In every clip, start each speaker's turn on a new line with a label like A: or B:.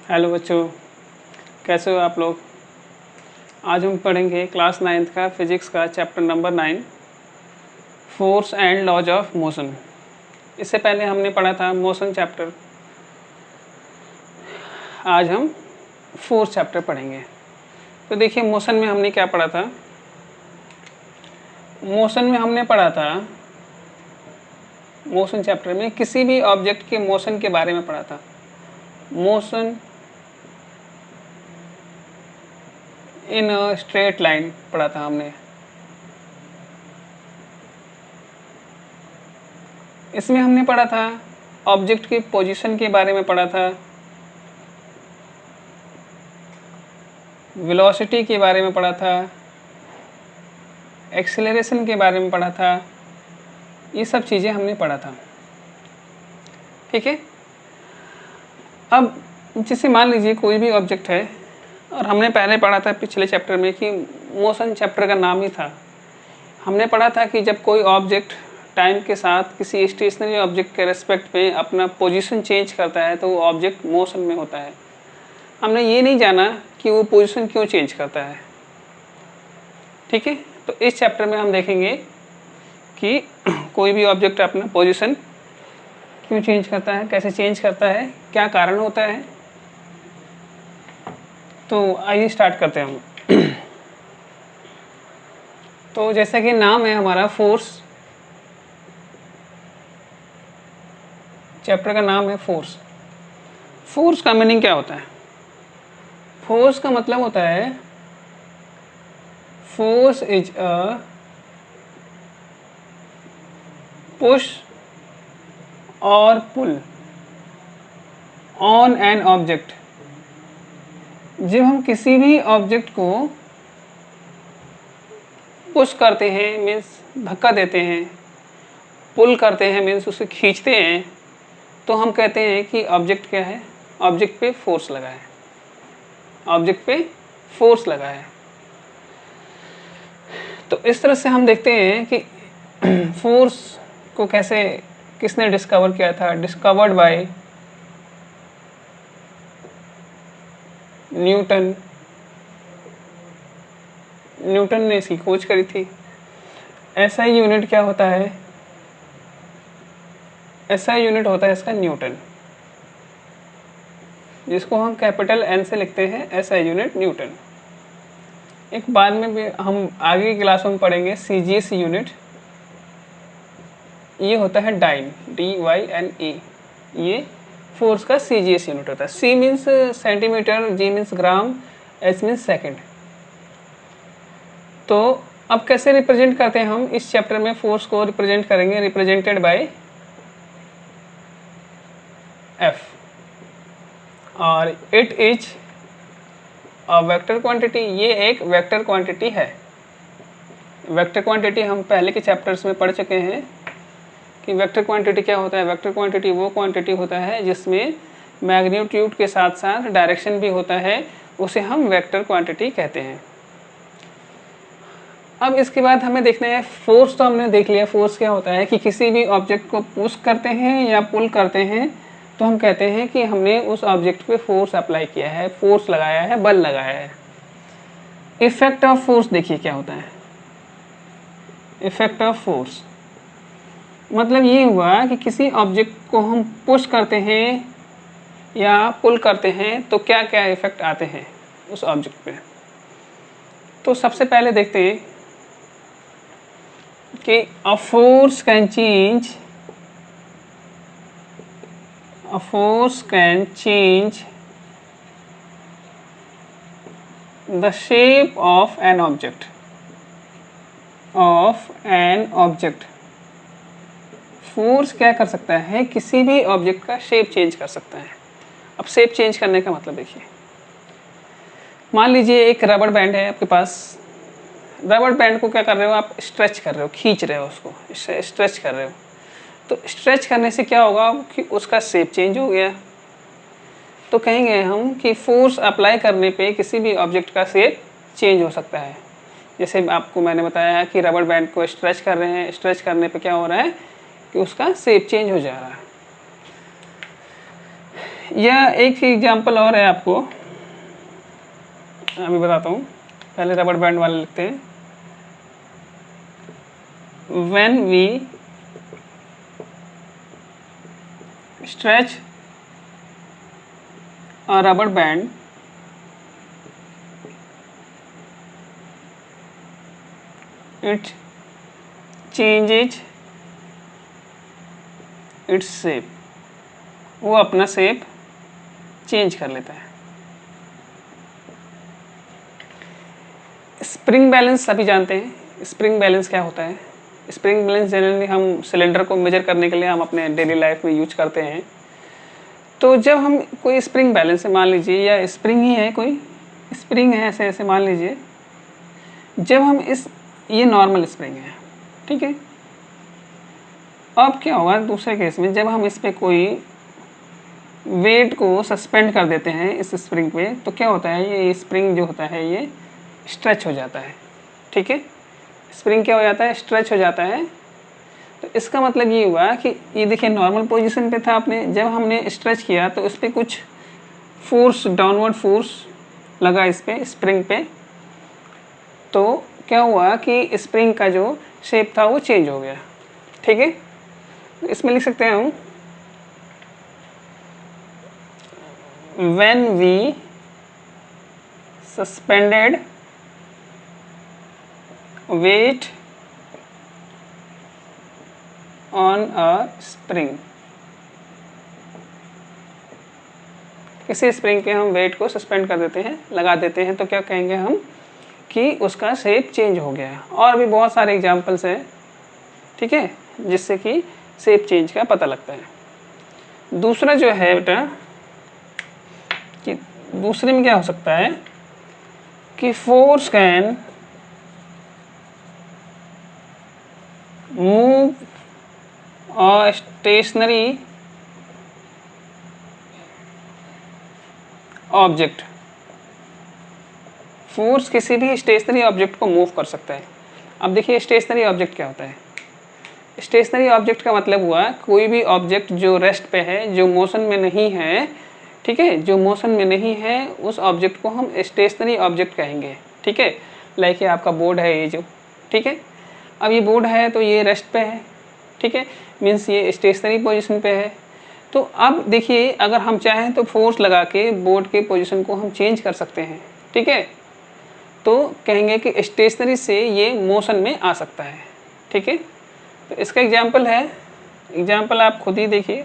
A: Hello बच्चों, कैसे हो आप लोग। आज हम पढ़ेंगे क्लास 9th का फिजिक्स का chapter number 9 force and laws of motion. इससे पहले हमने पढ़ा था मोशन चैप्टर। आज हम फोर्स चैप्टर पढ़ेंगे। तो देखिए, मोशन में हमने क्या पढ़ा था। मोशन में हमने पढ़ा था, मोशन चैप्टर में किसी भी ऑब्जेक्ट के मोशन के बारे में पढ़ा था। Motion in a straight line पढ़ा था हमने। इसमें हमने पढ़ा था ऑब्जेक्ट की पोजीशन के बारे में पढ़ा था, वेलोसिटी के बारे में पढ़ा था, एक्सेलरेशन के बारे में पढ़ा था। ये सब चीज़ें हमने पढ़ा था, ठीक है। अब जैसे मान लीजिए कोई भी ऑब्जेक्ट है, और हमने पहले पढ़ा था पिछले चैप्टर में कि मोशन चैप्टर का नाम ही था। हमने पढ़ा था कि जब कोई ऑब्जेक्ट टाइम के साथ किसी स्टेशनरी ऑब्जेक्ट के रेस्पेक्ट में अपना पोजीशन चेंज करता है तो वो ऑब्जेक्ट मोशन में होता है। हमने ये नहीं जाना कि वो पोजीशन क्यों चेंज करता है, ठीक है। तो इस चैप्टर में हम देखेंगे कि कोई भी ऑब्जेक्ट अपना पोजीशन क्यों चेंज करता है, कैसे चेंज करता है, क्या कारण होता है। तो आइए स्टार्ट करते हैं हम। तो जैसा कि नाम है हमारा फोर्स, चैप्टर का नाम है फोर्स। फोर्स का मीनिंग क्या होता है। फोर्स का मतलब होता है, फोर्स इज अ पुश और पुल ऑन एन ऑब्जेक्ट। जब हम किसी भी ऑब्जेक्ट को पुश करते हैं मीन्स धक्का देते हैं, पुल करते हैं मीन्स उसे खींचते हैं, तो हम कहते हैं कि ऑब्जेक्ट क्या है, ऑब्जेक्ट पे फोर्स लगा है, ऑब्जेक्ट पे फोर्स लगा है। तो इस तरह से हम देखते हैं कि फोर्स को कैसे किसने डिस्कवर किया था। Discovered by Newton. न्यूटन ने इसकी खोज करी थी। ऐसा यूनिट क्या होता है, ऐसा यूनिट होता है इसका न्यूटन, जिसको हम कैपिटल एन से लिखते हैं। ऐसा यूनिट न्यूटन। एक बाद में भी हम आगे की क्लासों में पढ़ेंगे CGS यूनिट। ये होता है डाइन, DYNE। ये फोर्स का CGS यूनिट होता है। C means centimetre, G means gram, H means second. तो अब कैसे रिप्रेजेंट करते हैं हम इस चैप्टर में फोर्स को रिप्रेजेंट करेंगे, रिप्रेजेंटेड बाय F, और it is a vector quantity. ये एक वेक्टर क्वांटिटी है। वेक्टर क्वांटिटी हम पहले के चैप्टर्स में पढ़ चुके हैं कि वेक्टर क्वांटिटी क्या होता है। वेक्टर क्वांटिटी वो क्वांटिटी होता है जिसमें मैग्नीट्यूड के साथ साथ डायरेक्शन भी होता है, उसे हम वेक्टर क्वांटिटी कहते हैं। अब इसके बाद हमें देखना है फोर्स। तो हमने देख लिया फोर्स क्या होता है कि किसी भी ऑब्जेक्ट को पुश करते हैं या पुल करते हैं तो हम कहते हैं कि हमने उस ऑब्जेक्ट पे फोर्स अप्लाई किया है, फोर्स लगाया है, बल लगाया है। इफेक्ट ऑफ फोर्स देखिए क्या होता है। इफेक्ट ऑफ फोर्स मतलब ये हुआ कि किसी ऑब्जेक्ट को हम पुश करते हैं या पुल करते हैं तो क्या क्या इफेक्ट आते हैं उस ऑब्जेक्ट पे। तो सबसे पहले देखते हैं कि a force can change the shape of an object। Force क्या कर सकता है, किसी भी ऑब्जेक्ट का शेप चेंज कर सकता है। अब शेप चेंज करने का मतलब देखिए, मान लीजिए एक रबड़ बैंड है आपके पास। रबड़ बैंड को क्या कर रहे हो आप, स्ट्रेच कर रहे हो, खींच रहे हो, उसको स्ट्रेच कर रहे हो। तो स्ट्रेच करने से क्या होगा कि उसका शेप चेंज हो गया। तो कहेंगे हम कि फोर्स अप्लाई करने पे किसी भी ऑब्जेक्ट का शेप चेंज हो सकता है। जैसे आपको मैंने बताया कि रबड़ बैंड को स्ट्रेच कर रहे हैं, स्ट्रेच करने पे क्या हो रहा है कि उसका शेप चेंज हो जा रहा है। यह एक एग्जांपल और है आपको, अभी बताता हूँ। पहले रबड़ बैंड वाले लिखते हैं। व्हेन वी स्ट्रेच अ रबड़ band it changes its shape, वो अपना शेप चेंज कर लेता है। स्प्रिंग बैलेंस सभी जानते हैं। स्प्रिंग बैलेंस क्या होता है? स्प्रिंग बैलेंस जनरली हम सिलेंडर को मेजर करने के लिए हम अपने डेली लाइफ में यूज करते हैं। तो जब हम कोई स्प्रिंग बैलेंस है, मान लीजिए, या स्प्रिंग ही है, कोई स्प्रिंग है, ऐसे ऐसे मान लीजिए, जब हम ये नॉर्मल स्प्रिंग है, ठीक है। अब क्या होगा दूसरे केस में, जब हम इस पे कोई वेट को सस्पेंड कर देते हैं इस स्प्रिंग पे, तो क्या होता है, ये स्प्रिंग जो होता है ये स्ट्रेच हो जाता है, ठीक है। स्प्रिंग क्या हो जाता है? स्ट्रेच हो जाता है। तो इसका मतलब ये हुआ कि ये देखिए नॉर्मल पोजीशन पे था आपने, जब हमने स्ट्रेच किया तो इस पर कुछ फोर्स, डाउनवर्ड फोर्स लगा इस पे, स्प्रिंग पे। तो क्या हुआ कि स्प्रिंग का जो शेप था वो चेंज हो गया, ठीक है। तो इसमें लिख सकते हैं हम, when we suspended weight on a spring, किसी स्प्रिंग पे हम वेट को सस्पेंड कर देते हैं, लगा देते हैं, तो क्या कहेंगे हम कि उसका शेप चेंज हो गया। और भी बहुत सारे एग्जांपल्स हैं, ठीक है, जिससे कि शेप चेंज का पता लगता है। दूसरा जो है बेटा, कि दूसरे में क्या हो सकता है कि force can move a stationary object. Force किसी भी स्टेशनरी ऑब्जेक्ट को मूव कर सकता है। अब देखिए स्टेशनरी ऑब्जेक्ट क्या होता है? स्टेशनरी ऑब्जेक्ट का मतलब हुआ कोई भी ऑब्जेक्ट जो रेस्ट पे है, जो मोशन में नहीं है, ठीक है, जो मोशन में नहीं है, उस ऑब्जेक्ट को हम स्टेशनरी ऑब्जेक्ट कहेंगे, ठीक है। लाइक ये आपका बोर्ड है, ये जो, ठीक है। अब ये बोर्ड है तो ये रेस्ट पे है, ठीक है, मीन्स ये स्टेशनरी पोजीशन पे है। तो अब देखिए अगर हम चाहें तो फोर्स लगा के बोर्ड के पोजीशन को हम चेंज कर सकते हैं, ठीक है। तो कहेंगे कि स्टेशनरी से ये मोशन में आ सकता है, ठीक है। तो इसका एग्जाम्पल है, एग्जाम्पल आप खुद ही देखिए,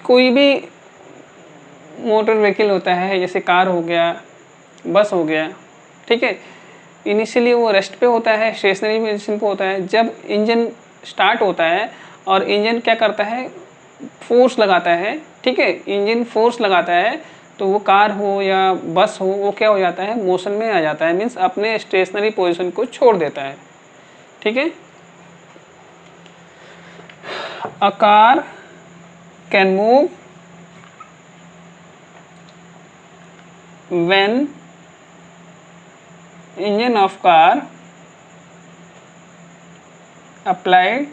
A: कोई भी मोटर व्हीकल होता है, जैसे कार हो गया, बस हो गया, ठीक है। इनिशियली वो रेस्ट पे होता है, स्टेशनरी पोजीशन पे होता है। जब इंजन स्टार्ट होता है और इंजन क्या करता है, फोर्स लगाता है, ठीक है, इंजन फोर्स लगाता है, तो वो कार हो या बस हो, वो क्या हो जाता है, मोशन में आ जाता है, मीन्स अपने स्टेशनरी पोजीशन को छोड़ देता है, ठीक है। A car can move when engine of car applied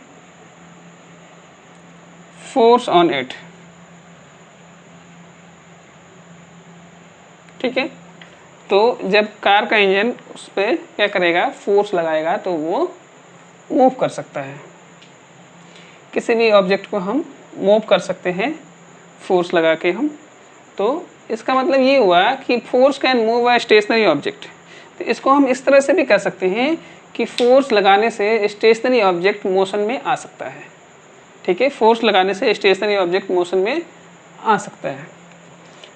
A: force on it, ठीक है। तो जब कार का इंजन उस पर क्या करेगा, फोर्स लगाएगा, तो वो मूव कर सकता है। किसी भी ऑब्जेक्ट को हम मूव कर सकते हैं फोर्स लगा के हम। तो इसका मतलब ये हुआ कि force can move a stationary object. तो इसको हम इस तरह से भी कह सकते हैं कि फोर्स लगाने से स्टेशनरी ऑब्जेक्ट मोशन में आ सकता है, ठीक है। फोर्स लगाने से स्टेशनरी ऑब्जेक्ट मोशन में आ सकता है।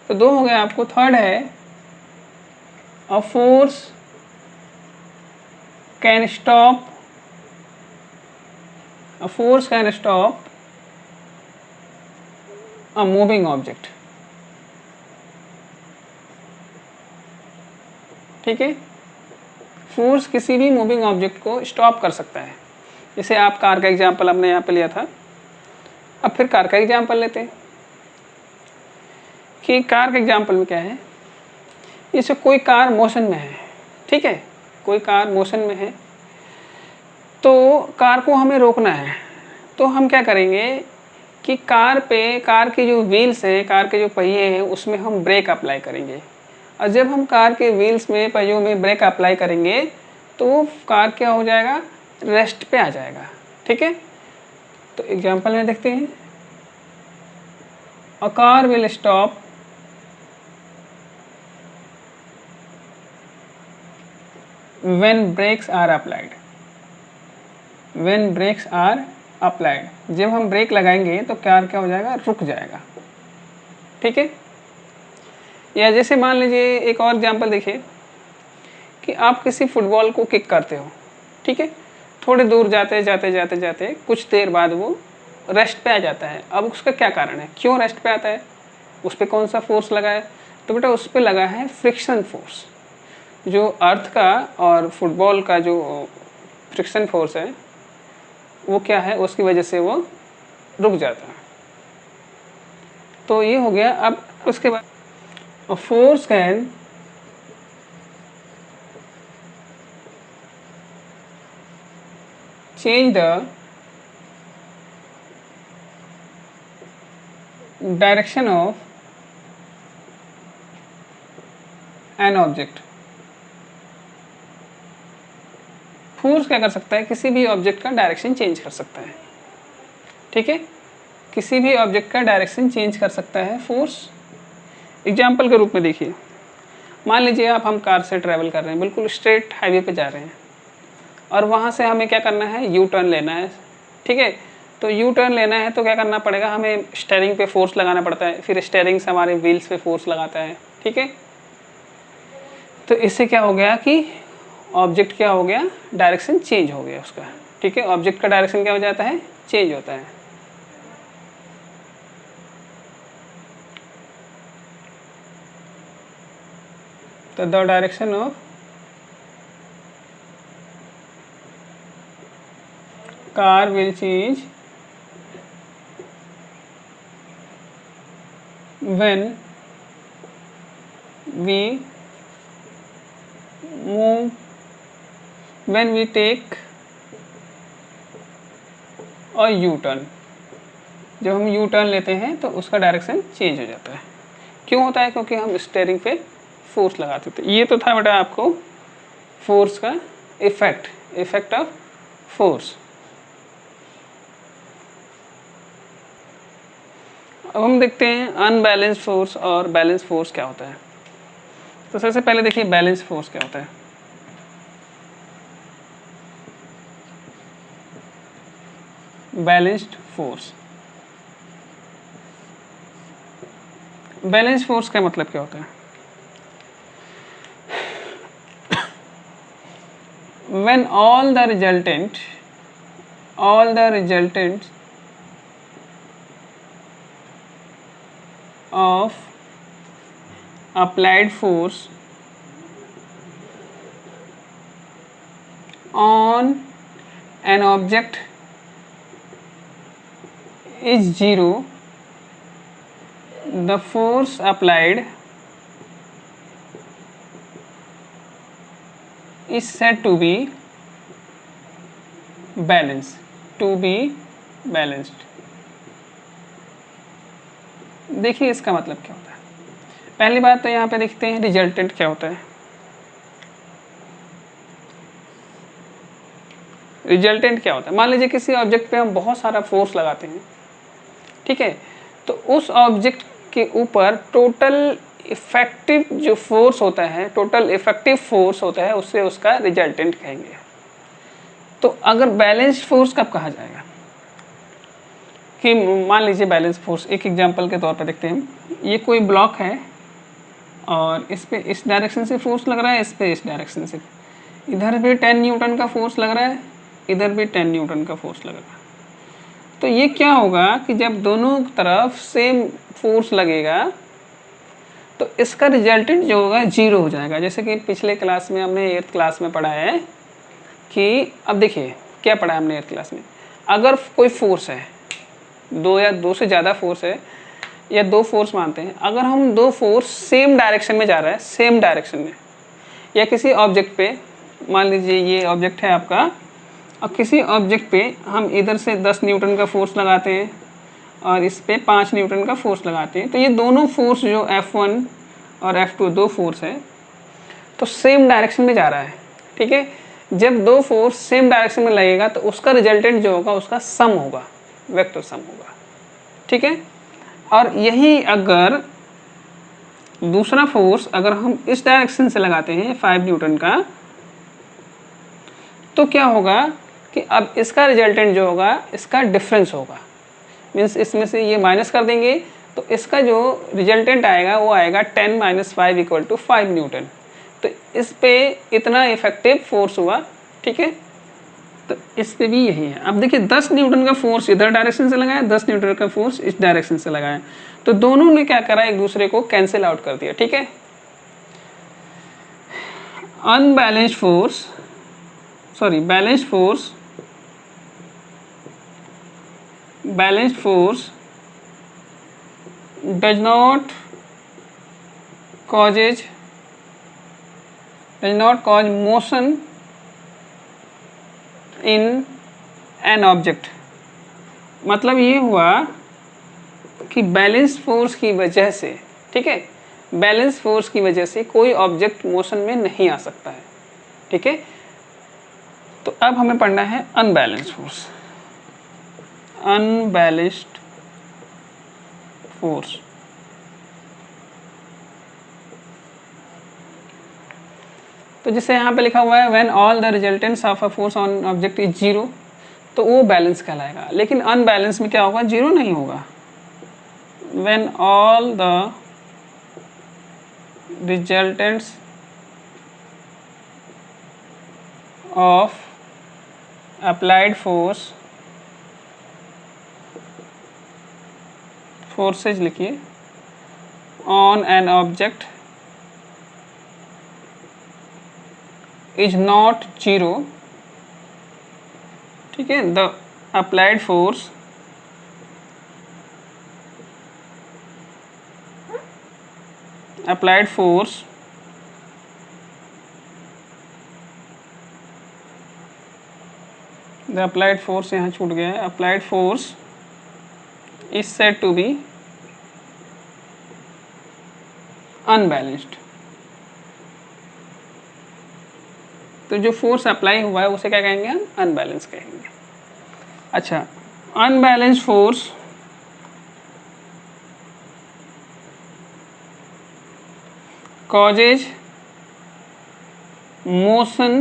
A: तो दो हो गए आपको। थर्ड है a force can stop, a force can stop a moving object, ठीक है। फोर्स किसी भी मूविंग ऑब्जेक्ट को स्टॉप कर सकता है। जैसे आप कार का एग्जांपल हमने यहाँ पे लिया था, अब फिर कार का एग्जांपल लेते हैं कि कार के एग्जांपल में क्या है, जैसे कोई कार मोशन में है, ठीक है, कोई कार मोशन में है, तो कार को हमें रोकना है। तो हम क्या करेंगे कि कार की जो व्हील्स हैं, कार के जो पहिए हैं, उसमें हम ब्रेक अप्लाई करेंगे। और जब हम कार के व्हील्स में, पहियों में ब्रेक अप्लाई करेंगे तो वो कार क्या हो जाएगा, रेस्ट पे आ जाएगा। ठीक है, तो एग्जांपल में देखते हैं, a car will stop when brakes are applied. When brakes are applied, जब हम ब्रेक लगाएंगे तो कार क्या हो जाएगा, रुक जाएगा। ठीक है, या जैसे मान लीजिए एक और एग्जांपल देखिए कि आप किसी फुटबॉल को किक करते हो। ठीक है, थोड़े दूर जाते जाते जाते जाते कुछ देर बाद वो रेस्ट पे आ जाता है। अब उसका क्या कारण है, क्यों रेस्ट पे आता है, उस पर कौन सा फोर्स लगा है? तो बेटा उस पर लगा है फ्रिक्शन फोर्स। जो अर्थ का और फुटबॉल का जो फ्रिक्शन फोर्स है वो क्या है, उसकी वजह से वो रुक जाता है। तो ये हो गया। अब उसके बाद force can change the direction of an object। Force क्या कर सकता है, किसी भी ऑब्जेक्ट का डायरेक्शन चेंज कर सकता है। ठीक है, किसी भी ऑब्जेक्ट का डायरेक्शन चेंज कर सकता है फोर्स। एग्जाम्पल के रूप में देखिए, मान लीजिए हम कार से ट्रैवल कर रहे हैं, बिल्कुल स्ट्रेट हाईवे पे जा रहे हैं और वहाँ से हमें क्या करना है, यू टर्न लेना है। ठीक है, तो यू टर्न लेना है तो क्या करना पड़ेगा, हमें स्टीयरिंग पे फोर्स लगाना पड़ता है, फिर स्टीयरिंग से हमारे व्हील्स पे फोर्स लगाता है। ठीक है, तो इससे क्या हो गया कि ऑब्जेक्ट क्या हो गया, डायरेक्शन चेंज हो गया उसका। ठीक है, ऑब्जेक्ट का डायरेक्शन क्या हो जाता है, चेंज होता है। तो the direction of car will change when we move, when we take a U-turn। जब हम यू टर्न लेते हैं तो उसका डायरेक्शन चेंज हो जाता है। क्यों होता है, क्योंकि हम स्टीयरिंग पे फोर्स लगाते थे। ये तो था बेटा आपको फोर्स का इफेक्ट ऑफ फोर्स। अब हम देखते हैं अनबैलेंस फोर्स और बैलेंस फोर्स क्या होता है। तो सबसे पहले देखिए बैलेंस फोर्स क्या होता है। बैलेंस्ड फोर्स, बैलेंस फोर्स का मतलब क्या होता है, when all the resultant of applied force on an object is zero, the force applied is said to be balanced, to be balanced। देखिए इसका मतलब क्या होता है। पहली बात तो यहाँ पे देखते हैं रिजल्टेंट क्या होता है। रिजल्टेंट क्या होता है, मान लीजिए किसी ऑब्जेक्ट पे हम बहुत सारा फोर्स लगाते हैं। ठीक है, तो उस ऑब्जेक्ट के ऊपर टोटल इफेक्टिव जो फोर्स होता है, टोटल इफेक्टिव फोर्स होता है, उससे उसका रिजल्टेंट कहेंगे। तो अगर बैलेंस्ड फोर्स कब कहा जाएगा, कि मान लीजिए बैलेंस फोर्स, एक एग्जांपल के तौर पर देखते हैं। ये कोई ब्लॉक है और इस पे इस डायरेक्शन से फोर्स लग रहा है, इस पे इस डायरेक्शन से, इधर भी 10 न्यूटन का फोर्स लग रहा है, इधर भी 10 न्यूटन का फोर्स लग रहा है। तो ये क्या होगा कि जब दोनों तरफ सेम फोर्स लगेगा तो इसका रिजल्टेंट जो होगा 0 हो जाएगा। जैसे कि पिछले क्लास में हमने 8th क्लास में पढ़ा है कि, अब देखिए क्या पढ़ा है हमने 8th क्लास में, अगर कोई फोर्स है, दो या दो से ज़्यादा फोर्स है या दो फोर्स मानते हैं, अगर हम दो फोर्स सेम डायरेक्शन में जा रहा है, सेम डायरेक्शन में, या किसी ऑब्जेक्ट पे, मान लीजिए ये ऑब्जेक्ट है आपका, और किसी ऑब्जेक्ट पे हम इधर से 10 न्यूटन का फोर्स लगाते हैं और इस पे 5 न्यूटन का फोर्स लगाते हैं, तो ये दोनों फोर्स जो F1 और F2 दो फोर्स है तो सेम डायरेक्शन में जा रहा है। ठीक है, जब दो फोर्स सेम डायरेक्शन में लगेगा तो उसका रिजल्टेंट जो होगा उसका सम होगा, वेक्टर सम होगा। ठीक है, और यही अगर दूसरा फोर्स अगर हम इस डायरेक्शन से लगाते हैं 5 न्यूटन का, तो क्या होगा कि अब इसका रिजल्टेंट जो होगा इसका डिफरेंस होगा, मीन्स इसमें से ये माइनस कर देंगे तो इसका जो रिजल्टेंट आएगा वो आएगा 10 - 5 = 5 न्यूटन। तो इस पे इतना इफेक्टिव फोर्स हुआ। ठीक है, तो इस पे भी यही है। अब देखिए 10 न्यूटन का फोर्स इधर डायरेक्शन से लगाया, 10 न्यूटन का फोर्स इस डायरेक्शन से लगाया, तो दोनों ने क्या करा, एक दूसरे को कैंसिल आउट कर दिया। ठीक है, unbalanced force balanced force does not cause motion in an object। मतलब ये हुआ कि बैलेंस फोर्स की वजह से, ठीक है, बैलेंस फोर्स की वजह से कोई ऑब्जेक्ट मोशन में नहीं आ सकता है। ठीक है, तो अब हमें पढ़ना है अनबैलेंस्ड फोर्स। अनबैलेंस्ड फोर्स, तो जिसे यहाँ पे लिखा हुआ है when all the resultants of a force on object is 0, तो वो बैलेंस कहलाएगा। लेकिन अनबैलेंस में क्या होगा, 0 नहीं होगा। When all the resultants of applied forces लिखिए on an object is not 0। ठीक है, द अप्लाइड फोर्स यहाँ छूट गया है। Applied force is said to be unbalanced. तो जो फोर्स अप्लाई हुआ है उसे क्या कहेंगे, हम अनबैलेंस कहेंगे। अच्छा, unbalanced force causes motion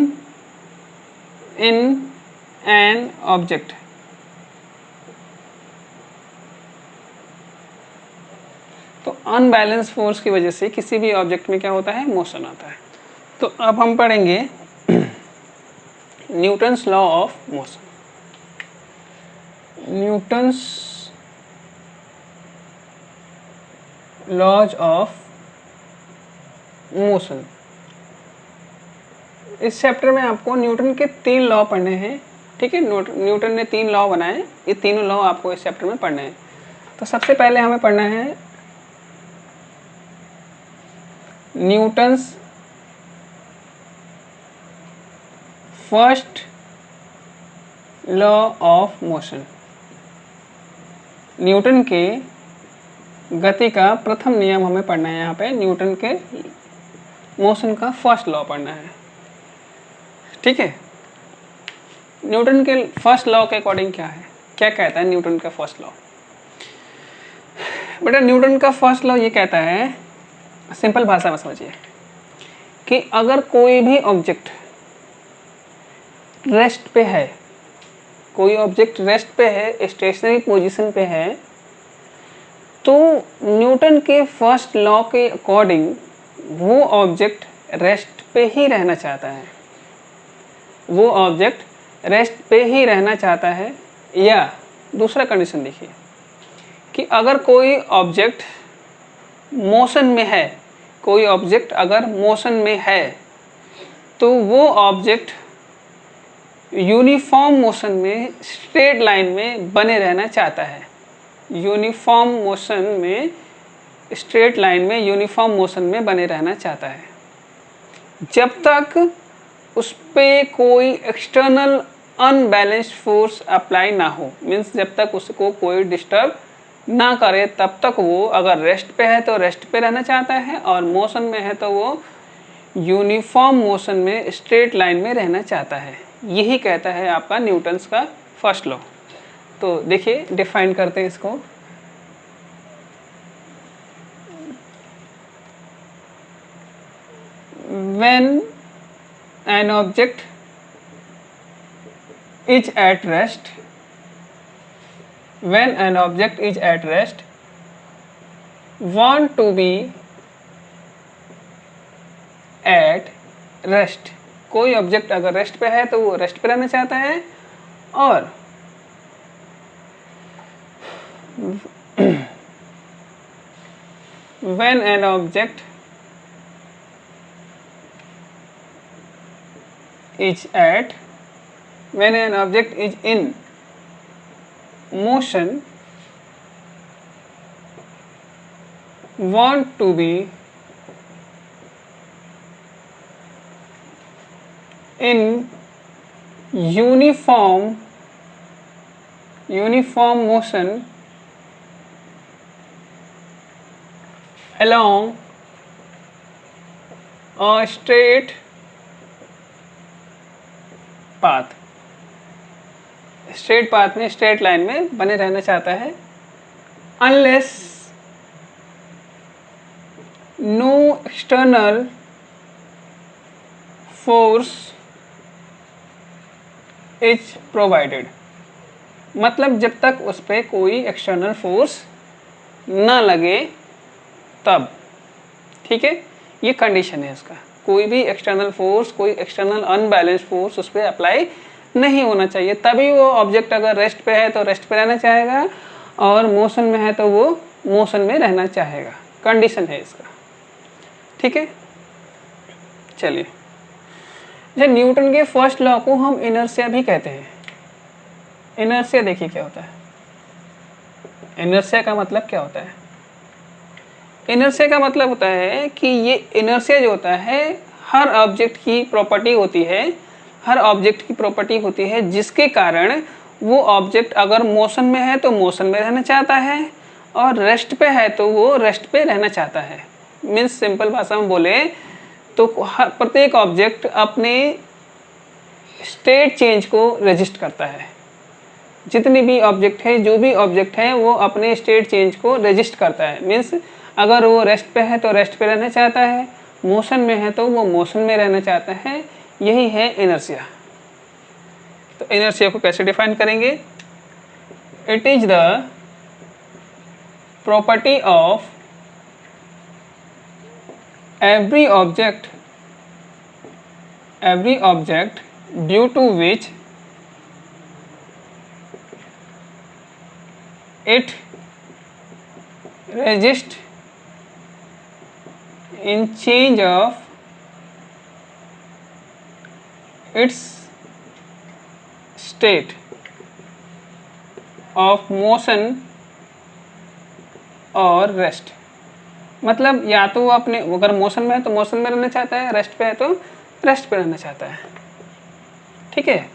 A: in an object। तो अनबैलेंस फोर्स की वजह से किसी भी ऑब्जेक्ट में क्या होता है, मोशन आता है। तो अब हम पढ़ेंगे Newton's law of motion. Newton's laws of motion. इस चैप्टर में आपको न्यूटन के 3 लॉ पढ़ने हैं। ठीक है, न्यूटन ने 3 लॉ बनाए, ये तीनों लॉ आपको इस चैप्टर में पढ़ने हैं। तो सबसे पहले हमें पढ़ना है Newton's first law of motion. Newton के गति का प्रथम नियम हमें पढ़ना है। यहाँ पे न्यूटन के मोशन का फर्स्ट लॉ पढ़ना है। ठीक है, न्यूटन के फर्स्ट लॉ के अकॉर्डिंग क्या है, क्या कहता है न्यूटन का फर्स्ट लॉ। बेटा न्यूटन का फर्स्ट लॉ ये कहता है, सिंपल भाषा में समझिए, कि अगर कोई भी ऑब्जेक्ट रेस्ट पे है, कोई ऑब्जेक्ट रेस्ट पे है, स्टेशनरी पोजीशन पे है, तो न्यूटन के फर्स्ट लॉ के अकॉर्डिंग वो ऑब्जेक्ट रेस्ट पे ही रहना चाहता है। वो ऑब्जेक्ट रेस्ट पे ही रहना चाहता है। या दूसरा कंडीशन देखिए कि अगर कोई ऑब्जेक्ट मोशन में है, कोई ऑब्जेक्ट अगर मोशन में है तो वो ऑब्जेक्ट यूनिफॉर्म मोशन में, स्ट्रेट लाइन में बने रहना चाहता है। यूनिफॉर्म मोशन में, स्ट्रेट लाइन में, यूनिफॉर्म मोशन में बने रहना चाहता है जब तक उस पे कोई एक्सटर्नल अनबैलेंस्ड फोर्स अप्लाई ना हो। मीन्स जब तक उसको कोई डिस्टर्ब ना करे तब तक वो अगर रेस्ट पे है तो रेस्ट पे रहना चाहता है, और मोशन में है तो वो यूनिफॉर्म मोशन में स्ट्रेट लाइन में रहना चाहता है। यही कहता है आपका न्यूटन्स का फर्स्ट लॉ। तो देखिए डिफाइन करते हैं इसको। When an object is at rest, when an object is at rest, want to be at rest, कोई ऑब्जेक्ट अगर रेस्ट पे है तो वो रेस्ट पे रहना चाहता है, और when an object is in motion, want to be in uniform motion along a straight path, straight path में, स्ट्रेट लाइन में बने रहना चाहता है, unless no external force is provided. मतलब जब तक उस पर कोई एक्सटर्नल फोर्स ना लगे तब, ठीक है, ये कंडीशन है इसका। कोई भी एक्सटर्नल फोर्स, कोई एक्सटर्नल अनबैलेंस फोर्स उस पर अप्लाई नहीं होना चाहिए, तभी वो ऑब्जेक्ट अगर रेस्ट पे है तो रेस्ट पे रहना चाहेगा, और मोशन में है तो वो मोशन में रहना चाहेगा। कंडीशन है इसका, ठीक है। चलिए, जब न्यूटन के फर्स्ट लॉ को हम इनर्शिया भी कहते हैं। इनर्शिया देखिए क्या होता है। इनर्शिया का मतलब क्या होता है? इनर्शिया का मतलब होता है कि ये इनर्शिया जो होता है हर ऑब्जेक्ट की प्रॉपर्टी होती है, हर ऑब्जेक्ट की प्रॉपर्टी होती है जिसके कारण वो ऑब्जेक्ट अगर मोशन में है तो मोशन में रहना चाहता है, और रेस्ट पे है तो वो रेस्ट पे रहना चाहता है। मीन्स सिंपल भाषा में बोले तो प्रत्येक ऑब्जेक्ट अपने स्टेट चेंज को रजिस्ट करता है। जितनी भी ऑब्जेक्ट है, जो भी ऑब्जेक्ट है, वो अपने स्टेट चेंज को रजिस्ट करता है। मीन्स अगर वो रेस्ट पे है तो रेस्ट पे रहना चाहता है, मोशन में है तो वो मोशन में रहना चाहता है। यही है इनर्शिया। तो इनर्शिया को कैसे डिफाइन करेंगे? It is the property of every object due to which it resists in change of its state of motion और रेस्ट। मतलब या तो वो अपने अगर मोशन में है तो मोशन में रहना चाहता है, रेस्ट पे है तो रेस्ट पे रहना चाहता है, ठीक है।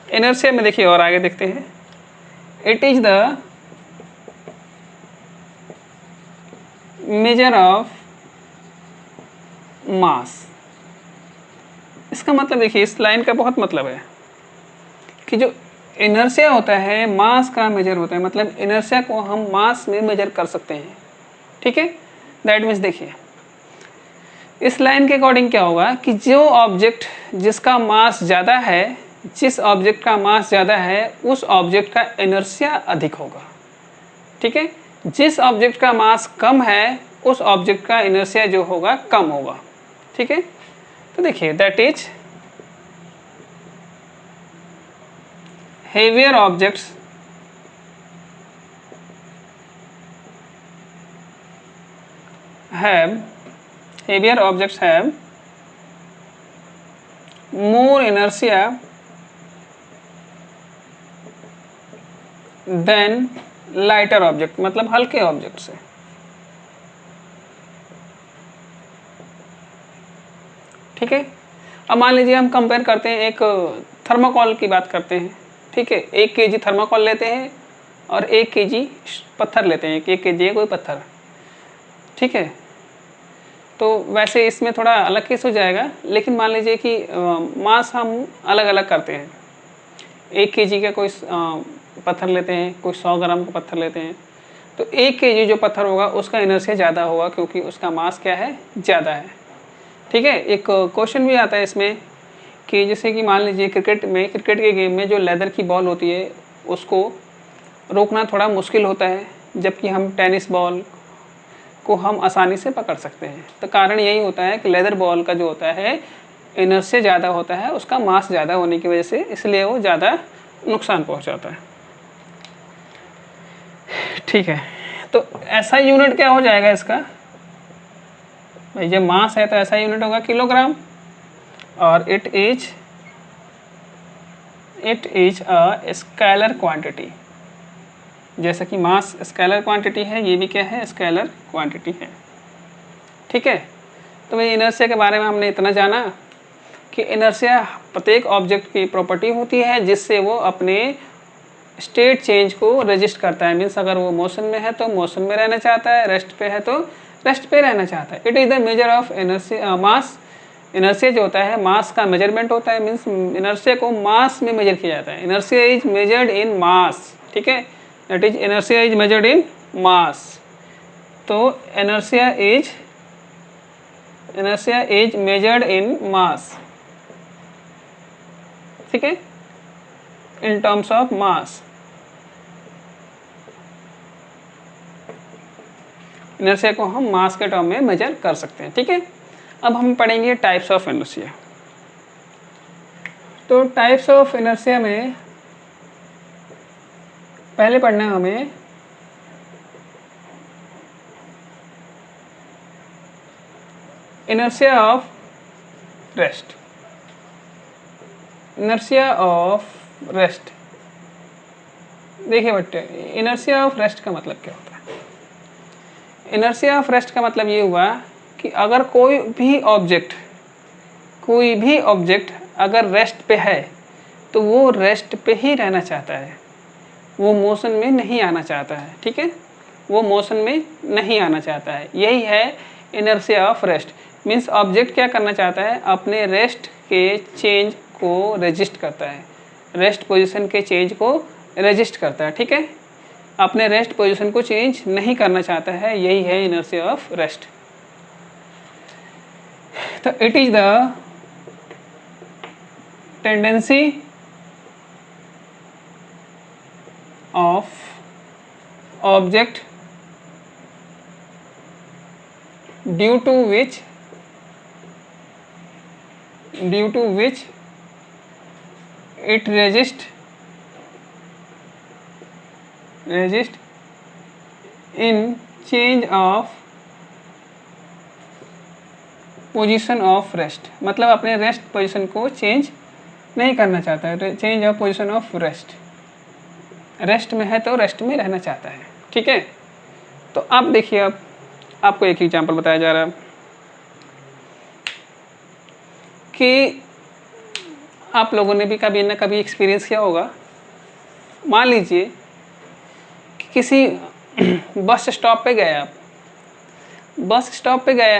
A: इनर्शिया में देखिए और आगे देखते हैं। It is the measure of mass. इसका मतलब देखिए, इस लाइन का बहुत मतलब है कि जो इनर्शिया होता है मास का मेजर होता है। मतलब इनर्शिया को हम मास में मेजर कर सकते हैं, ठीक है। दैट मीन्स देखिए, इस लाइन के अकॉर्डिंग क्या होगा कि जो ऑब्जेक्ट जिसका मास ज़्यादा है, जिस ऑब्जेक्ट का मास ज़्यादा है उस ऑब्जेक्ट का इनर्शिया अधिक होगा, ठीक है। जिस ऑब्जेक्ट का मास कम है उस ऑब्जेक्ट का इनर्शिया जो होगा कम होगा, ठीक है। तो देखिए, that is heavier objects have more inertia than lighter object, मतलब हल्के ऑब्जेक्ट से, ठीक है। अब मान लीजिए हम कंपेयर करते हैं, एक थर्माकोल की बात करते हैं, ठीक है। 1 kg थर्माकोल लेते हैं और 1 kg पत्थर लेते हैं, 1 kg है कोई पत्थर, ठीक है। तो वैसे इसमें थोड़ा अलग केस हो जाएगा, लेकिन मान लीजिए कि मास हम अलग अलग करते हैं। 1 kg का कोई पत्थर लेते हैं, कोई 100 ग्राम का पत्थर लेते हैं। तो 1 kg जो पत्थर होगा उसका इनर्शिया ज़्यादा होगा, क्योंकि उसका मास क्या है, ज़्यादा है, ठीक है। एक क्वेश्चन भी आता है इसमें कि जैसे कि मान लीजिए क्रिकेट के गेम में जो लेदर की बॉल होती है उसको रोकना थोड़ा मुश्किल होता है, जबकि हम टेनिस बॉल को हम आसानी से पकड़ सकते हैं। तो कारण यही होता है कि लेदर बॉल का जो होता है इनर्शिया ज़्यादा होता है, उसका मास ज़्यादा होने की वजह से, इसलिए वो ज़्यादा नुकसान पहुंचाता है, ठीक है। तो ऐसा यूनिट क्या हो जाएगा इसका, भाई जब मास है तो ऐसा यूनिट होगा किलोग्राम, और it is a scalar quantity. जैसा कि मास स्केलर क्वांटिटी है, ये भी क्या है, स्केलर क्वांटिटी है, ठीक है। तो भाई इनर्शिया के बारे में हमने इतना जाना कि इनर्शिया प्रत्येक ऑब्जेक्ट की प्रॉपर्टी होती है जिससे वो अपने स्टेट चेंज को रजिस्ट करता है। मीन्स अगर वो मोशन में है तो मोशन में रहना चाहता है, रेस्ट पे है तो रेस्ट पे रहना चाहता है। It is the measure of inertia mass. Inertia जो होता है मास का मेजरमेंट होता है, मीन्स इनर्शिया को मास में मेजर किया जाता है। Inertia is measured in mass, ठीक है, that is inertia is measured in mass. तो inertia is measured in mass, ठीक है, in terms of mass. Inertia को हम मास के टर्म में मेजर कर सकते हैं, ठीक है। अब हम पढ़ेंगे टाइप्स ऑफ इनर्शिया। तो टाइप्स ऑफ इनर्शिया में पहले पढ़ना है हमें inertia of rest. Inertia of rest, देखिए बच्चे, इनर्शिया ऑफ रेस्ट का मतलब क्या होता है। इनर्शिया ऑफ रेस्ट का मतलब ये हुआ कि अगर कोई भी ऑब्जेक्ट अगर रेस्ट पे है तो वो रेस्ट पे ही रहना चाहता है, वो मोशन में नहीं आना चाहता है, ठीक है, वो मोशन में नहीं आना चाहता है। यही है inertia of rest. Means object क्या करना चाहता है, अपने रेस्ट के चेंज को रजिस्ट करता है, रेस्ट पोजीशन के चेंज को रजिस्ट करता है, ठीक है, अपने रेस्ट पोजीशन को चेंज नहीं करना चाहता है। यही है इनर्शिया ऑफ रेस्ट। तो it is the tendency of object due to which it resist in change of position of rest. मतलब अपने रेस्ट पोजीशन को चेंज नहीं करना चाहता है, change of position of rest. Rest में है तो रेस्ट में रहना चाहता है, ठीक है। तो अब देखिए, अब आपको एक एग्जांपल बताया जा रहा है कि आप लोगों ने भी कभी ना कभी एक्सपीरियंस किया होगा। मान लीजिए कि किसी बस स्टॉप पे गए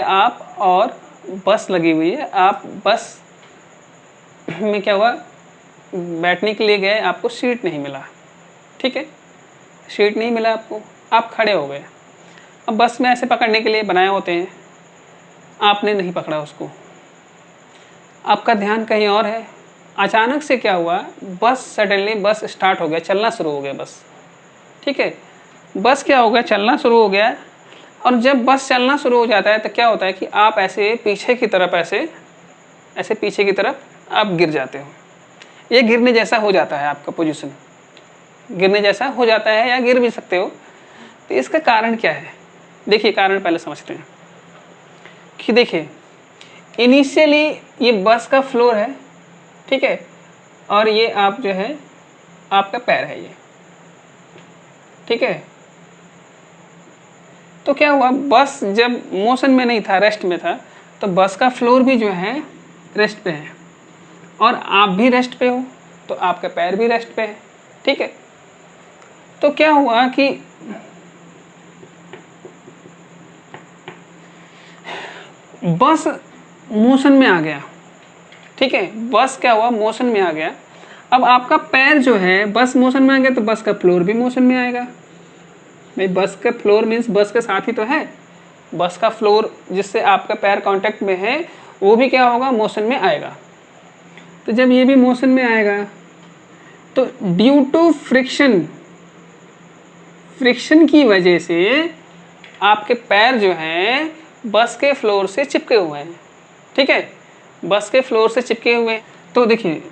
A: आप, और बस लगी हुई है, आप बस में क्या हुआ, बैठने के लिए गए, आपको सीट नहीं मिला, ठीक है, सीट नहीं मिला आपको, आप खड़े हो गए। अब बस में ऐसे पकड़ने के लिए बनाए होते हैं, आपने नहीं पकड़ा उसको, आपका ध्यान कहीं और है। अचानक से क्या हुआ, सडनली बस स्टार्ट हो गया, चलना शुरू हो गया बस, ठीक है। बस क्या हो गया, चलना शुरू हो गया। और जब बस चलना शुरू हो जाता है तो क्या होता है कि आप ऐसे पीछे की तरफ आप गिर जाते हो। ये गिरने जैसा हो जाता है, आपका पोजीशन गिरने जैसा हो जाता है, या गिर भी सकते हो। तो इसका कारण क्या है, देखिए कारण पहले समझते हैं कि देखिए, इनिशियली ये बस का फ्लोर है, ठीक है, और ये आप जो है आपका पैर है ये, ठीक है। तो क्या हुआ, बस जब मोशन में नहीं था, रेस्ट में था, तो बस का फ्लोर भी जो है रेस्ट पे है, और आप भी रेस्ट पे हो, तो आपका पैर भी रेस्ट पे है, ठीक है। तो क्या हुआ कि बस मोशन में आ गया, ठीक है, बस क्या हुआ, मोशन में आ गया। अब आपका पैर जो है बस मोशन में आ गया तो बस का फ्लोर भी मोशन में आएगा। भाई बस का फ्लोर मीन्स बस के साथ ही तो है, बस का फ्लोर जिससे आपका पैर कांटेक्ट में है वो भी क्या होगा, मोशन में आएगा। तो जब ये भी मोशन में आएगा तो ड्यू टू फ्रिक्शन, फ्रिक्शन की वजह से आपके पैर जो हैं बस के फ्लोर से चिपके हुए हैं, ठीक है, बस के फ्लोर से चिपके हुए हैं। तो देखिए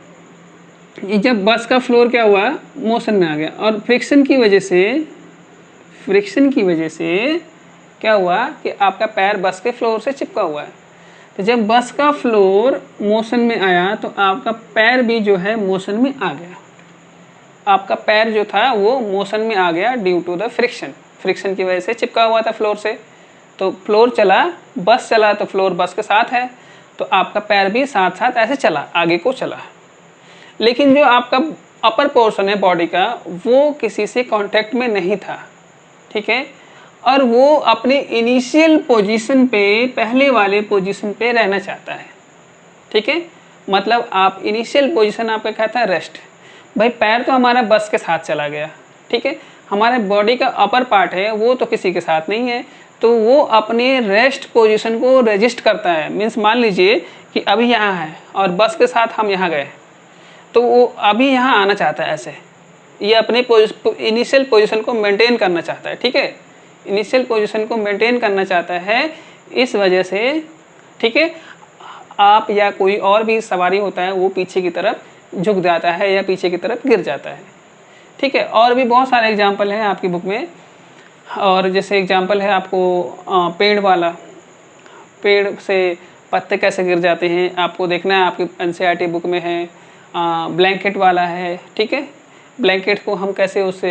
A: ये जब बस का फ्लोर क्या हुआ, मोशन में आ गया, और फ्रिक्शन की वजह से, फ्रिक्शन की वजह से क्या हुआ कि आपका पैर बस के फ्लोर से चिपका हुआ है। तो जब बस का फ्लोर मोशन में आया तो आपका पैर भी जो है मोशन में आ गया, आपका पैर जो था वो मोशन में आ गया due to the friction, friction की वजह से चिपका हुआ था फ्लोर से। तो फ्लोर चला, बस चला तो फ्लोर बस के साथ है, तो आपका पैर भी साथ साथ ऐसे चला, आगे को चला। लेकिन जो आपका अपर पोर्शन है बॉडी का वो किसी से कांटेक्ट में नहीं था, ठीक है, और वो अपने इनिशियल पोजीशन पे, पहले वाले पोजीशन पे रहना चाहता है, ठीक है। मतलब आप इनिशियल पोजीशन आपका क्या था, रेस्ट। भाई पैर तो हमारा बस के साथ चला गया, ठीक है, हमारे बॉडी का अपर पार्ट है वो तो किसी के साथ नहीं है, तो वो अपने रेस्ट पोजीशन को रजिस्ट करता है। मीन्स मान लीजिए कि अभी यहाँ है और बस के साथ हम यहाँ गए तो वो अभी यहाँ आना चाहता है, ऐसे ये अपने इनिशियल पोजीशन को मेंटेन करना चाहता है, ठीक है, इनिशियल पोजीशन को मेंटेन करना चाहता है। इस वजह से, ठीक है, आप या कोई और भी सवारी होता है वो पीछे की तरफ झुक जाता है या पीछे की तरफ गिर जाता है, ठीक है। और भी बहुत सारे एग्जाम्पल हैं आपकी बुक में, और जैसे एग्जाम्पल है आपको पेड़ वाला, पेड़ से पत्ते कैसे गिर जाते हैं आपको देखना है, आपकी एनसीईआरटी बुक में है। ब्लैंकेट वाला है, ठीक है, ब्लैंकेट को हम कैसे उससे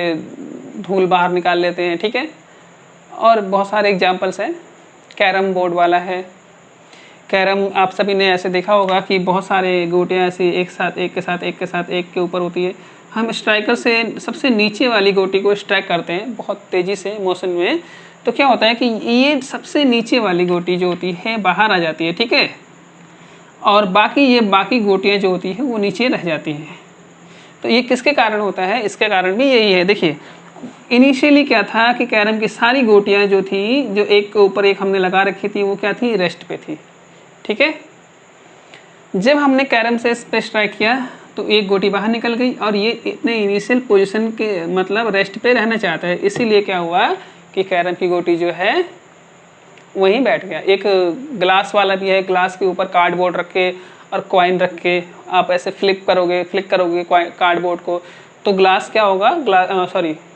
A: धूल बाहर निकाल लेते हैं, ठीक है, और बहुत सारे एग्जाम्पल्स हैं। कैरम बोर्ड वाला है, कैरम आप सभी ने ऐसे देखा होगा कि बहुत सारे गोटियाँ ऐसे एक साथ, एक के साथ, एक के साथ, एक के ऊपर होती है। हम स्ट्राइकर से सबसे नीचे वाली गोटी को स्ट्राइक करते हैं बहुत तेज़ी से मोशन में, तो क्या होता है कि ये सबसे नीचे वाली गोटी जो होती है बाहर आ जाती है, ठीक है, और बाकी गोटियाँ जो होती है वो नीचे रह जाती हैं। तो ये किसके कारण होता है, इसके कारण भी यही है। देखिए इनिशियली क्या था कि कैरम की सारी गोटियाँ जो थी, जो एक के ऊपर एक हमने लगा रखी थी, वो क्या थी, रेस्ट पे थी, ठीक है। जब हमने कैरम से इस पे स्ट्राइक किया तो एक गोटी बाहर निकल गई और ये इतने इनिशियल पोजीशन के मतलब रेस्ट पे रहना चाहता है, इसीलिए क्या हुआ कि कैरम की गोटी जो है वहीं बैठ गया। एक ग्लास वाला भी है, ग्लास के ऊपर कार्डबोर्ड रख के और कॉइन रख के आप ऐसे फ्लिक करोगे कार्डबोर्ड को, तो ग्लास क्या होगा,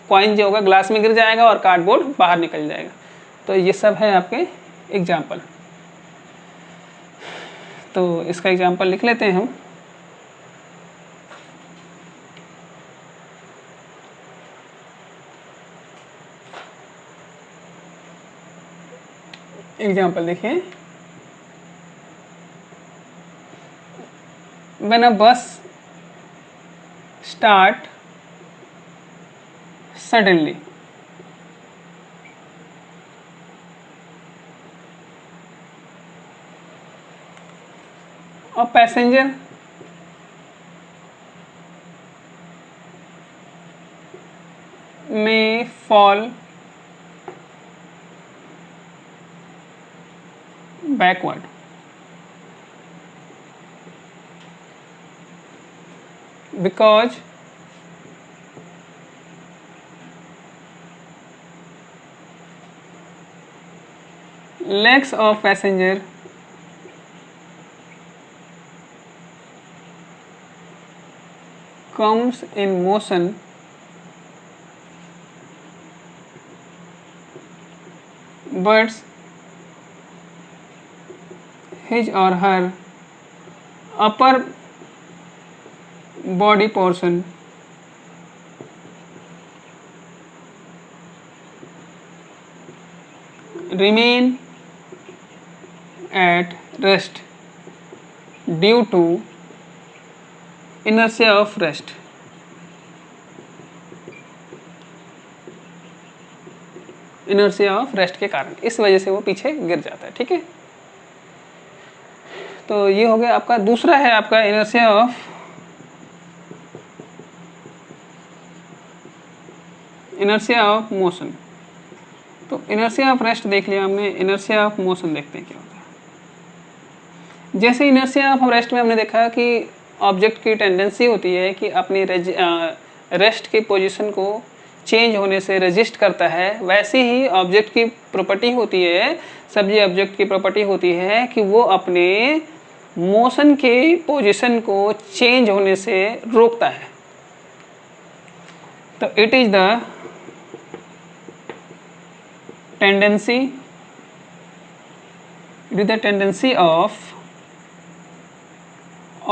A: कॉइन जो होगा ग्लास में गिर जाएगा और कार्डबोर्ड बाहर निकल जाएगा। तो ये सब है आपके एग्जाम्पल। तो इसका एग्जाम्पल लिख लेते हैं हम। एग्जाम्पल देखिए, when a bus start suddenly, a passenger may fall backward. Because legs of passenger comes in motion but his or her upper body portion remain at rest due to inertia of rest. Inertia of rest के कारण, इस वजह से वो पीछे गिर जाता है। ठीक है, तो ये हो गया आपका। दूसरा है आपका इनर्शिया ऑफ मोशन। तो इनर्शिया ऑफ रेस्ट देख लिया हमने, इनर्शिया ऑफ मोशन देखते हैं क्या होता है। जैसे इनर्शिया ऑफ रेस्ट में हमने देखा कि ऑब्जेक्ट की टेंडेंसी होती है कि अपनी रेस्ट की पोजीशन को चेंज होने से रेजिस्ट करता है, वैसे ही ऑब्जेक्ट की प्रॉपर्टी होती है, सभी ऑब्जेक्ट की प्रॉपर्टी होती है कि वो अपने मोशन के पोजीशन को चेंज होने से रोकता है। तो it is the tendency, it is the tendency of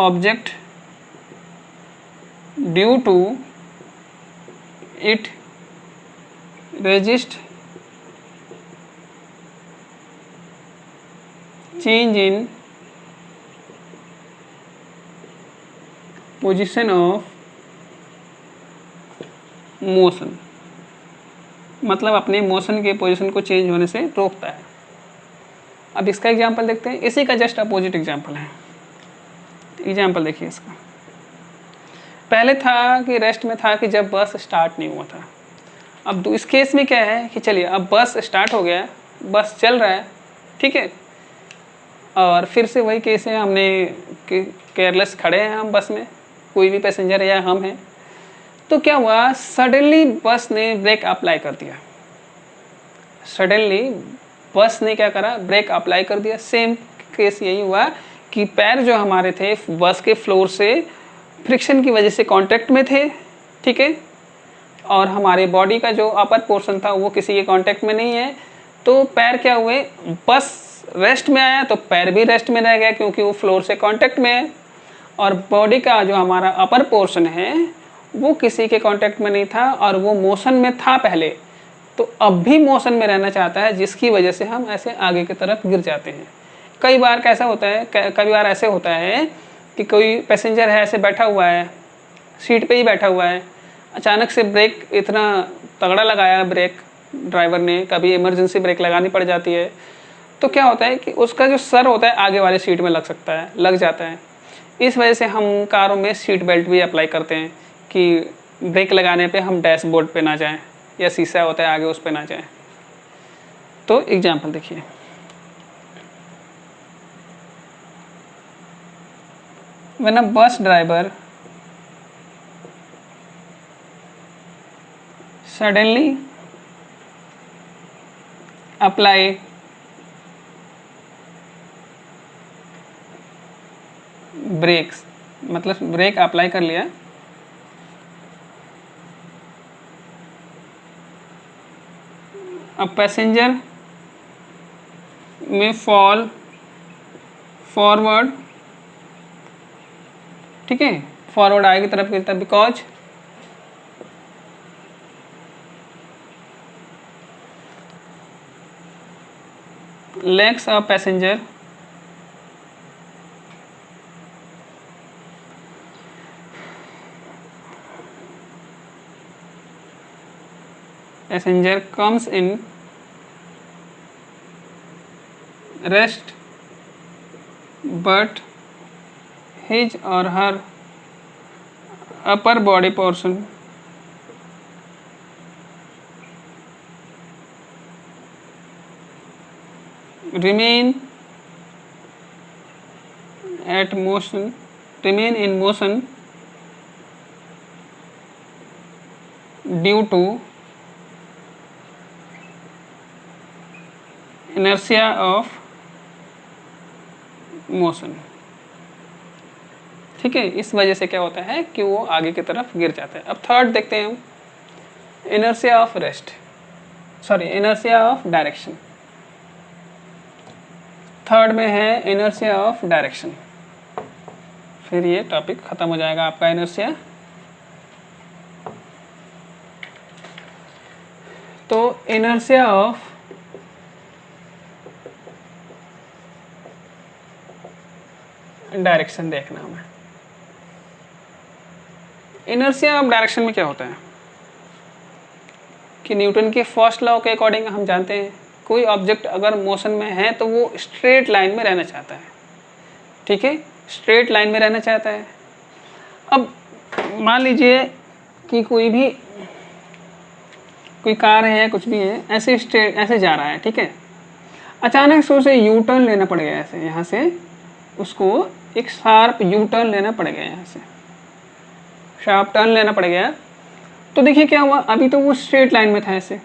A: object due to it resist change in position of motion, मतलब अपने मोशन के पोजीशन को चेंज होने से रोकता है। अब इसका एग्जांपल देखते हैं, इसी का जस्ट अपोजिट एग्जांपल है। एग्जांपल देखिए इसका। पहले था कि रेस्ट में था कि जब बस स्टार्ट नहीं हुआ था। अब इस केस में क्या है कि चलिए अब बस स्टार्ट हो गया, बस चल रहा है, ठीक है, और फिर से वही केस है, हमने केयरलेस खड़े हैं हम बस में, कोई भी पैसेंजर है या हम हैं, तो क्या हुआ, सडनली बस ने ब्रेक अप्लाई कर दिया। सडनली बस ने क्या करा, ब्रेक अप्लाई कर दिया। सेम केस यही हुआ कि पैर जो हमारे थे बस के फ्लोर से फ्रिक्शन की वजह से कांटेक्ट में थे, ठीक है, और हमारे बॉडी का जो अपर पोर्शन था वो किसी के कांटेक्ट में नहीं है, तो पैर क्या हुए, बस रेस्ट में आया तो पैर भी रेस्ट में रह गया क्योंकि वो फ्लोर से कांटेक्ट में है, और बॉडी का जो हमारा अपर पोर्शन है वो किसी के कांटेक्ट में नहीं था और वो मोशन में था पहले, तो अब भी मोशन में रहना चाहता है, जिसकी वजह से हम ऐसे आगे की तरफ गिर जाते हैं। कई बार कैसा होता है, कई बार ऐसे होता है कि कोई पैसेंजर है ऐसे बैठा हुआ है, सीट पे ही बैठा हुआ है, अचानक से ब्रेक इतना तगड़ा लगाया ब्रेक ड्राइवर ने, कभी इमरजेंसी ब्रेक लगानी पड़ जाती है, तो क्या होता है कि उसका जो सर होता है आगे वाली सीट में लग जाता है। इस वजह से हम कारों में सीट बेल्ट भी अप्लाई करते हैं कि ब्रेक लगाने पे हम डैशबोर्ड पे ना जाएं, या शीशा होता है आगे उस पे ना जाएं। तो एग्जांपल देखिए, when a bus driver suddenly apply brakes, मतलब ब्रेक अप्लाई कर लिया, अब पैसेंजर में फॉल फॉरवर्ड, ठीक है, फॉरवर्ड आगे की तरफ गिरता है, because legs of passenger comes in rest, but his or her upper body portion remain in motion due to inertia of motion, ठीक है। इस वजह से क्या होता है कि वो आगे की तरफ गिर जाता है। अब थर्ड देखते हैं हम, inertia of rest, sorry inertia of direction. Third में है इनर्शिया ऑफ डायरेक्शन, फिर ये टॉपिक खत्म हो जाएगा आपका इनर्शिया। तो इनर्शिया ऑफ डायरेक्शन देखना हमें। इनर्शिया ऑफ डायरेक्शन में क्या होता है, कि न्यूटन के फर्स्ट लॉ के अकॉर्डिंग हम जानते हैं कोई ऑब्जेक्ट अगर मोशन में है तो वो स्ट्रेट लाइन में रहना चाहता है। ठीक है, स्ट्रेट लाइन में रहना चाहता है। अब मान लीजिए कि कोई कार है, कुछ भी है, ऐसे स्ट्रेट ऐसे जा रहा है। ठीक है, अचानक से उसे यू टर्न लेना पड़ गया, ऐसे यहाँ से उसको एक शार्प यू टर्न लेना पड़ गया, यहाँ से शार्प टर्न लेना पड़ गया। तो देखिए क्या हुआ, अभी तो वो स्ट्रेट लाइन में था ऐसे,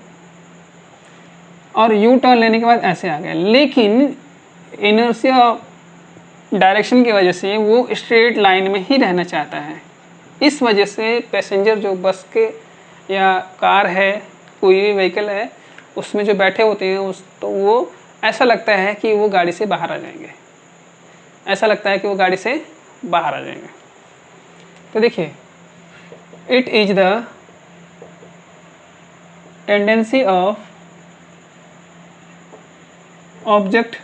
A: और यू टर्न लेने के बाद ऐसे आ गया, लेकिन इनर्शिया डायरेक्शन की वजह से वो स्ट्रेट लाइन में ही रहना चाहता है। इस वजह से पैसेंजर जो बस के या कार है, कोई भी व्हीकल है, उसमें जो बैठे होते हैं तो वो ऐसा लगता है कि वो गाड़ी से बाहर आ जाएंगे, ऐसा लगता है कि वो गाड़ी से बाहर आ जाएंगे। तो देखिए, it is the tendency of object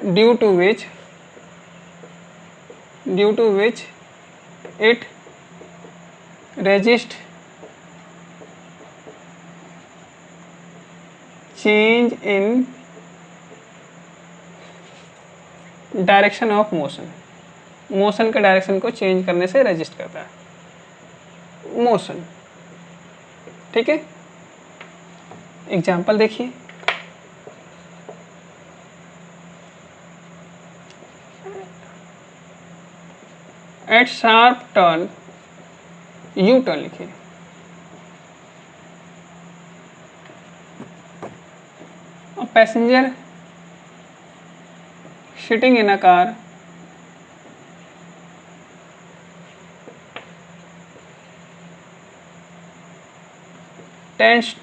A: due to which it resist change in direction of motion के डायरेक्शन को चेंज करने से रेजिस्ट करता है मोशन। ठीक है, एग्जाम्पल देखिए, at sharp turn U turn लिखिए, a passenger sitting in a car tends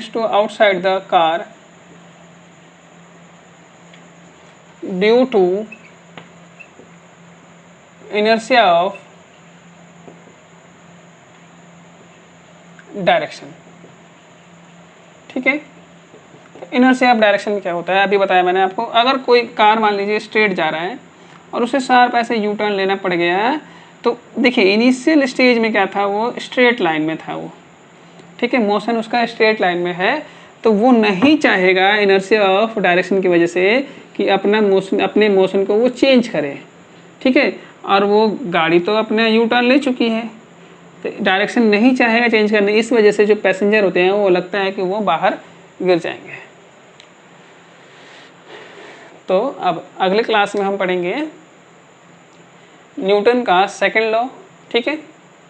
A: to outside the car due to inertia of direction. ठीक है, इनर्शिया ऑफ डायरेक्शन क्या होता है अभी बताया मैंने आपको। अगर कोई कार मान लीजिए स्ट्रेट जा रहा है और उसे शार्प ऐसे यू टर्न लेना पड़ गया, तो देखिए इनिशियल स्टेज में क्या था, वो स्ट्रेट लाइन में था वो। ठीक है, मोशन उसका स्ट्रेट लाइन में है, तो वो नहीं चाहेगा इनर्शिया ऑफ डायरेक्शन की वजह से कि अपने मोशन को वो चेंज करे। ठीक है, और वो गाड़ी तो अपना यू टर्न ले चुकी है, तो डायरेक्शन नहीं चाहेगा चेंज करने। इस वजह से जो पैसेंजर होते हैं वो लगता है कि वो बाहर गिर जाएंगे। तो अब अगले क्लास में हम पढ़ेंगे न्यूटन का सेकंड लॉ। ठीक है,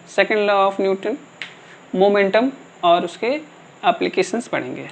A: second law of Newton, momentum और उसके एप्लीकेशंस पढ़ेंगे।